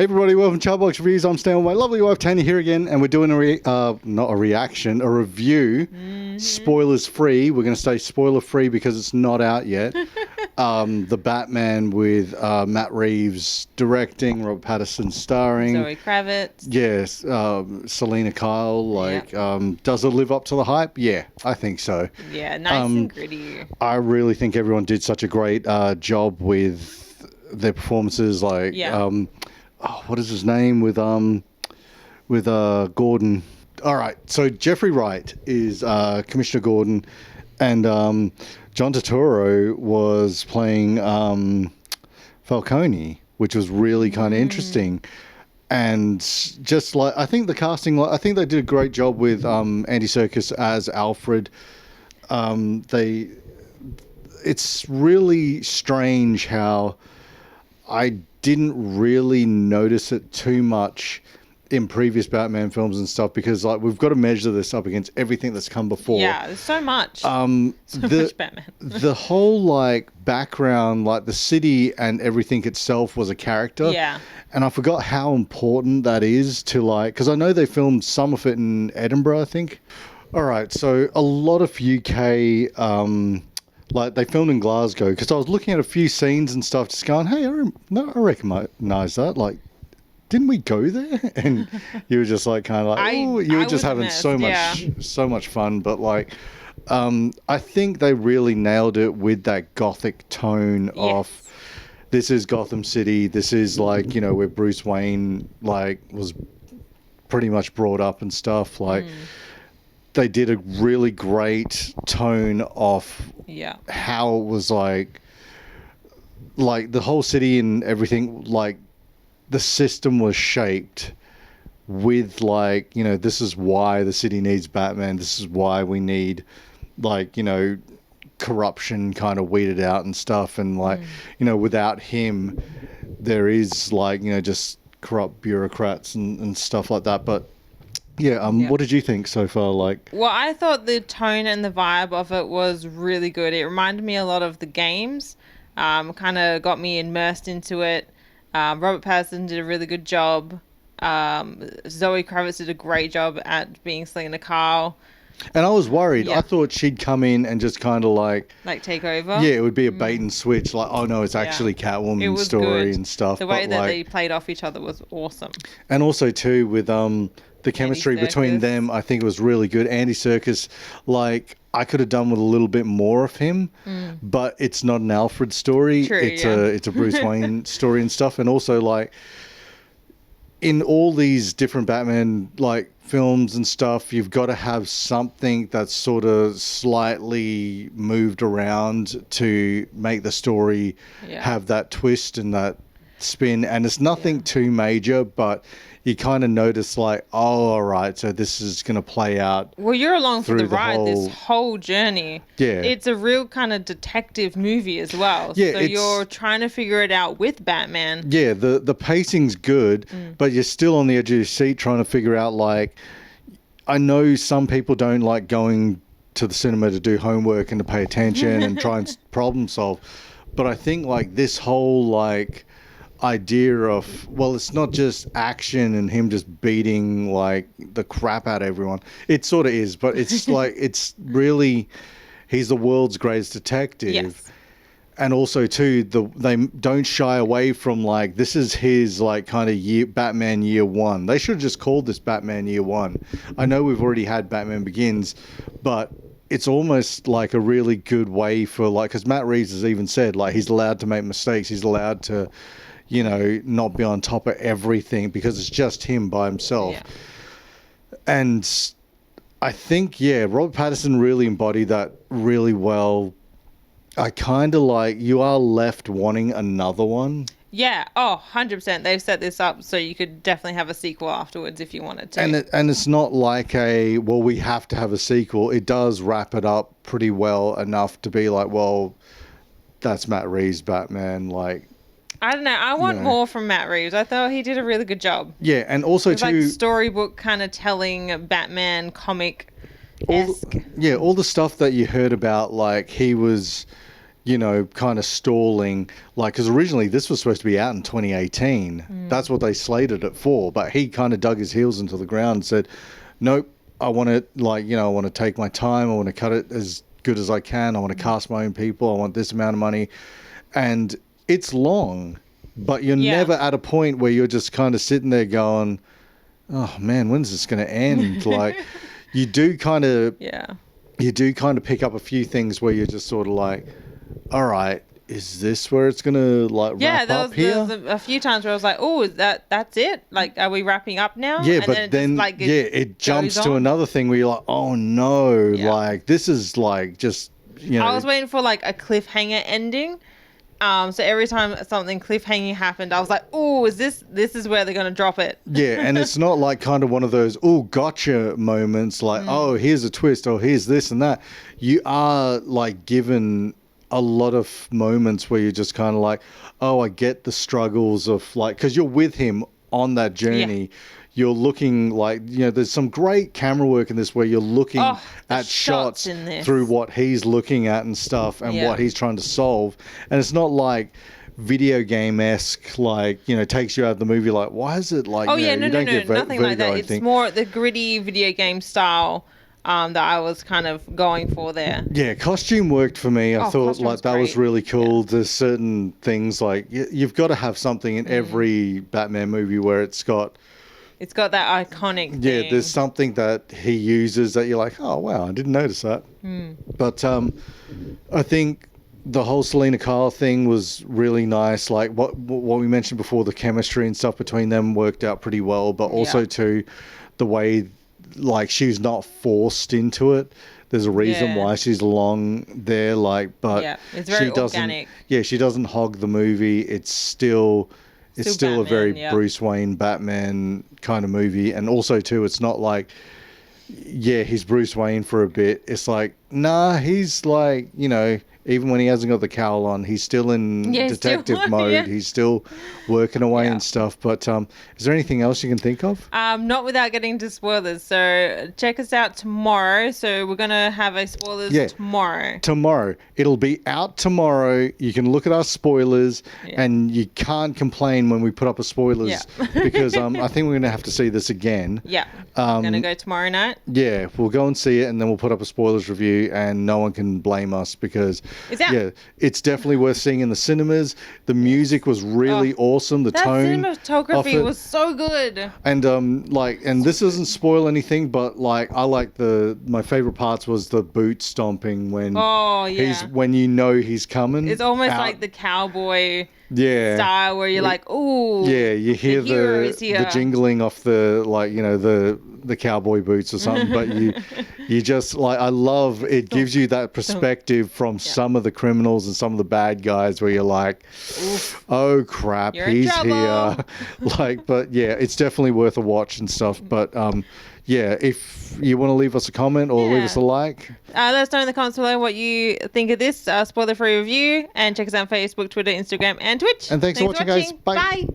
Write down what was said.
everybody, welcome to Charbox Reviews. I'm Stan with my lovely wife Tanya here again, and we're doing a review, spoilers free. We're going to stay spoiler free because it's not out yet. The Batman with Matt Reeves directing, Robert Pattinson starring, Zoe Kravitz. Yes, Selena Kyle. Does it live up to the hype? Yeah, I think so. Yeah, nice and gritty. I really think everyone did such a great job with their performances. What is his name with Gordon? All right, so Jeffrey Wright is Commissioner Gordon, and John Turturro was playing Falcone, which was really kind of interesting. And just like, I think the casting, I think they did a great job with Andy Serkis as Alfred. It's really strange how I didn't really notice it too much in previous Batman films and stuff, because like we've got to measure this up against everything that's come before. Yeah, there's so much. Much Batman. The whole like background, like the city and everything itself was a character. Yeah. And I forgot how important that is to like, because I know they filmed some of it in Edinburgh, I think. All right, so a lot of UK, like they filmed in Glasgow, because I was looking at a few scenes and stuff, just going, hey, I recognize that. Like, didn't we go there? And you were just like, kind of like, oh, you were just having so much fun. But like, I think they really nailed it with that gothic tone of, this is Gotham City. This is like, you know, where Bruce Wayne like was pretty much brought up and stuff. Like, they did a really great tone of how it was like the whole city and everything, like the system was shaped with like, you know, this is why the city needs Batman. This is why we need like, you know, corruption kind of weeded out and stuff. And like, you know, without him, there is like, you know, just corrupt bureaucrats and stuff like that. But what did you think so far? Like, well, I thought the tone and the vibe of it was really good. It reminded me a lot of the games. Kind of got me immersed into it. Robert Pattinson did a really good job. Zoe Kravitz did a great job at being Selena Kyle. And I was worried. I thought she'd come in and just kind of like take over. Yeah, it would be a bait and switch. Like, oh no, it's actually Catwoman's story and stuff. The way that they played off each other was awesome. And also too with the chemistry between them, I think it was really good. Andy Serkis, like, I could have done with a little bit more of him, but it's not an Alfred story. True, it's a Bruce Wayne story and stuff. And also, like, in all these different Batman like films and stuff, you've got to have something that's sort of slightly moved around to make the story have that twist and that spin. And it's nothing too major, but you kind of notice like, oh, all right, so this is going to play out. Well, you're along for the ride this whole journey. Yeah. It's a real kind of detective movie as well. Yeah, so you're trying to figure it out with Batman. Yeah, the pacing's good, but you're still on the edge of your seat trying to figure out, like, I know some people don't like going to the cinema to do homework and to pay attention and try and problem solve. But I think like this whole like idea of, well, it's not just action and him just beating like the crap out of everyone. It sort of is, but it's like, it's really, he's the world's greatest detective. Yes. And also too, they don't shy away from like, this is his like kind of Batman year one. They should have just called this Batman year one. I know we've already had Batman Begins, but it's almost like a really good way for like, because Matt Reeves has even said like he's allowed to make mistakes. He's allowed to, you know, not be on top of everything because it's just him by himself. Yeah. And I think, Robert Pattinson really embodied that really well. I kind of like, you are left wanting another one. Yeah. Oh, 100%. They've set this up so you could definitely have a sequel afterwards if you wanted to. And it's not like we have to have a sequel. It does wrap it up pretty well enough to be like, well, that's Matt Reeves' Batman. Like, I don't know. I want more from Matt Reeves. I thought he did a really good job. Yeah, and also too, like storybook kind of telling Batman comic-esque. All the stuff that you heard about, like he was you know, kind of stalling, like, because originally this was supposed to be out in 2018. That's what they slated it for. But he kind of dug his heels into the ground and said, nope, I want to, like, you know, I want to take my time. I want to cut it as good as I can. I want to cast my own people. I want this amount of money. And it's long, but you're never at a point where you're just kind of sitting there going, oh man, when's this going to end? Like, you do kind of pick up a few things where you're just sort of like, all right, is this where it's going to like wrap up here? There was a few times where I was like, oh, that's it? Like, are we wrapping up now? Yeah, and but then it jumps to another thing where you're like, oh no, like this is like just, you know. I was waiting for like a cliffhanger ending. So every time something cliffhanging happened, I was like, oh, this is where they're going to drop it. Yeah, and it's not like kind of one of those, oh, gotcha moments like, oh, here's a twist, or here's this and that. You are like given a lot of moments where you're just kind of like, oh, I get the struggles of like, because you're with him on that journey. Yeah. You're looking like, you know, there's some great camera work in this where you're looking at shots through what he's looking at and stuff and what he's trying to solve. And it's not like video game-esque, like, you know, takes you out of the movie like, why is it like, no, nothing like that. It's more the gritty video game style that I was kind of going for there. Yeah, costume worked for me. I thought like that was really cool. Yeah. There's certain things like you've got to have something in every Batman movie where it's got that iconic thing. Yeah, there's something that he uses that you're like, oh wow, I didn't notice that. But I think the whole Selena Kyle thing was really nice. Like what we mentioned before, the chemistry and stuff between them worked out pretty well. But also too, the way like she's not forced into it. There's a reason why she's along there. Like, but it's very organic. Yeah, she doesn't hog the movie. It's still Batman, a very Bruce Wayne Batman kind of movie. And also too, it's not like, he's Bruce Wayne for a bit. It's like, nah, he's like, you know, even when he hasn't got the cowl on, he's still in detective mode. Yeah. He's still working away and stuff. But is there anything else you can think of? Not without getting into spoilers. So check us out tomorrow. So we're going to have a spoilers tomorrow. Tomorrow. It'll be out tomorrow. You can look at our spoilers and you can't complain when we put up a spoilers because I think we're going to have to see this again. Yeah. We're going to go tomorrow night. Yeah. We'll go and see it and then we'll put up a spoilers review and no one can blame us because... it's definitely worth seeing in the cinemas. The music was really awesome. The tone, cinematography was so good. And and this doesn't spoil anything, but like I like my favorite parts was the boot stomping when when you know he's coming. It's almost like the cowboy style where you're like, ooh, you hear the jingling off the like, you know, the cowboy boots or something, but you just like, I love it gives you that perspective from some of the criminals and some of the bad guys where you're like, oh crap, he's here. Like, but it's definitely worth a watch and stuff. But if you want to leave us a comment or leave us a like, let us know in the comments below what you think of this spoiler-free review, and check us out on Facebook, Twitter, Instagram, and Twitch. And thanks for watching, guys. Bye.